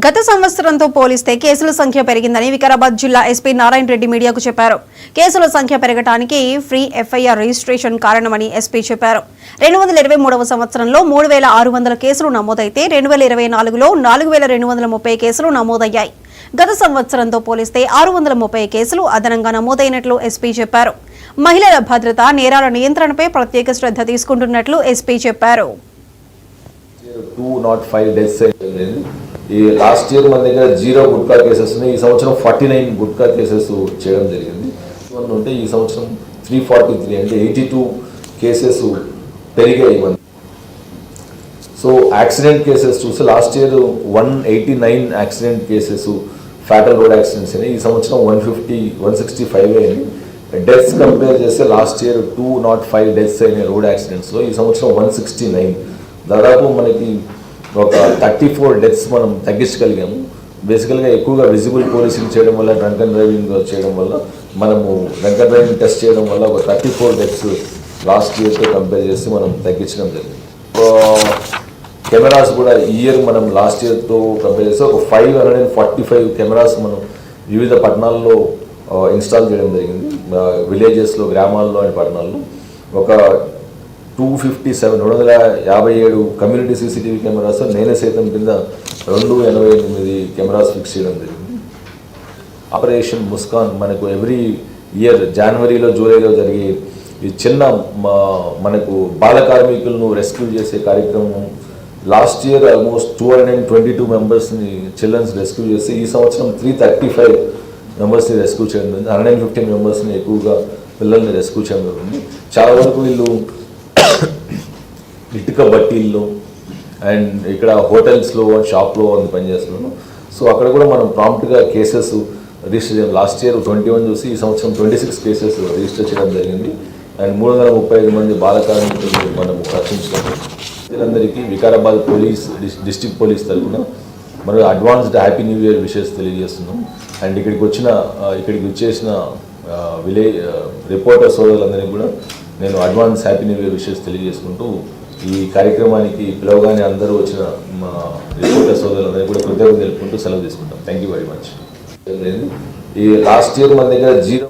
గత సంవత్సరంతో పోలిస్తే కేసుల సంఖ్య పెరిగిందని వికారాబాద్ జిల్లా ఎస్పీ నారాయణ రెడ్డి మీడియాకు చెప్పారు. కేసుల సంఖ్య పెరగడానికి ఫ్రీ ఎఫ్ఐఆర్ రిజిస్ట్రేషన్ కారణమని ఎస్పీ చెప్పారు. 2023వ సంవత్సరంలో 3600 కేసులు నమోదైతే 2024లో 4230 కేసులు నమోదయ్యాయి. గత సంవత్సరంతో పోలిస్తే 630 కేసులు అదనంగా నమోదైనట్లు ఎస్పీ చెప్పారు. మహిళల భద్రత, నేరాల నియంత్రణపై ప్రత్యేక శ్రద్ధ తీసుకుంటున్నట్లు ఎస్పీ చెప్పారు. ఈ లాస్ట్ ఇయర్ మన దగ్గర 0 గుట్కా కేసెస్ ఉన్నాయి. ఈ సంవత్సరం 49 గుట్కా కేసెస్ చేయడం జరిగింది. ఉంటే ఈ సంవత్సరం 343 అంటే 82 కేసెస్ పెరిగాయి. సో యాక్సిడెంట్ కేసెస్ చూస్తే last year 189 accident cases fatal road accidents అయినాయి. ఈ సంవత్సరం 165 అయింది. డెత్స్ కంపేర్ చేస్తే లాస్ట్ ఇయర్ 205 డెత్స్ అయినాయి రోడ్ యాక్సిడెంట్స్లో. ఈ సంవత్సరం 169. దాదాపు మనకి ఒక 34 డెత్స్ మనం తగ్గించగలిగాము. బేసికల్గా ఎక్కువగా విజిబుల్ పోలీసింగ్ చేయడం వల్ల, డ్రంక్ అండ్ డ్రైవింగ్ చేయడం వల్ల, మనము డ్రంక్ అండ్ డ్రైవింగ్ టెస్ట్ చేయడం వల్ల ఒక 34 డెత్స్ లాస్ట్ ఇయర్తో కంపేర్ చేసి మనం తగ్గించడం జరిగింది. కెమెరాస్ కూడా ఈ ఇయర్ మనం లాస్ట్ ఇయర్తో కంపేర్ చేస్తే ఒక 545 కెమెరాస్ మనం వివిధ పట్టణాల్లో ఇన్స్టాల్ చేయడం జరిగింది. విలేజెస్లో, గ్రామాల్లో అండ్ పట్టణాల్లో ఒక 257 కమ్యూనిటీ సీసీటీవీ కెమెరాస్ నేనే సైతం కింద 288 కెమెరాస్ ఫిక్స్ చేయడం జరిగింది. ఆపరేషన్ ముస్కాన్ మనకు ఎవ్రీ ఇయర్ జనవరిలో, జూలైలో జరిగే ఈ చిన్న మనకు బాల కార్మికులను రెస్క్యూ చేసే కార్యక్రమం. లాస్ట్ ఇయర్ ఆల్మోస్ట్ 222 మెంబర్స్ని చిల్డ్రన్స్ రెస్క్యూ చేసి ఈ సంవత్సరం 335 మెంబర్స్ని రెస్క్యూ చేయడం జరిగింది. 115 మెంబర్స్ని ఎక్కువగా పిల్లల్ని రెస్క్యూ చేయడం జరిగింది. చాలా వరకు వీళ్ళు ఇటుక బట్టీల్లో అండ్ ఇక్కడ హోటల్స్లో, షాప్లో అని పనిచేస్తున్నాను. సో అక్కడ కూడా మనం ప్రాంప్ట్గా కేసెస్ రిజిస్టర్ చేయడం. లాస్ట్ ఇయర్ 21 చూసి ఈ సంవత్సరం 26 కేసెస్ రిజిస్టర్ చేయడం జరిగింది. అండ్ 335 మంది బాల కార్మికులు మనము రక్షించడం. వీళ్ళందరికీ వికారాబాద్ పోలీస్ డిస్ట్రిక్ట్ పోలీస్ తరఫున మనం advanced happy new year wishes తెలియజేస్తున్నాం. అండ్ ఇక్కడికి వచ్చేసిన విలేజ్ రిపోర్టర్ సోదరులందరినీ కూడా నేను advance happy new year wishes తెలియజేసుకుంటూ ఈ కార్యక్రమానికి పిలవగానే అందరూ వచ్చిన మా రిపోర్టర్ సోదరులందరినీ కూడా కృతజ్ఞతలు తెలుపుకుంటూ సెలవు తీసుకుంటాం. Thank you very much. ఈ లాస్ట్ ఇయర్ మన దగ్గర 0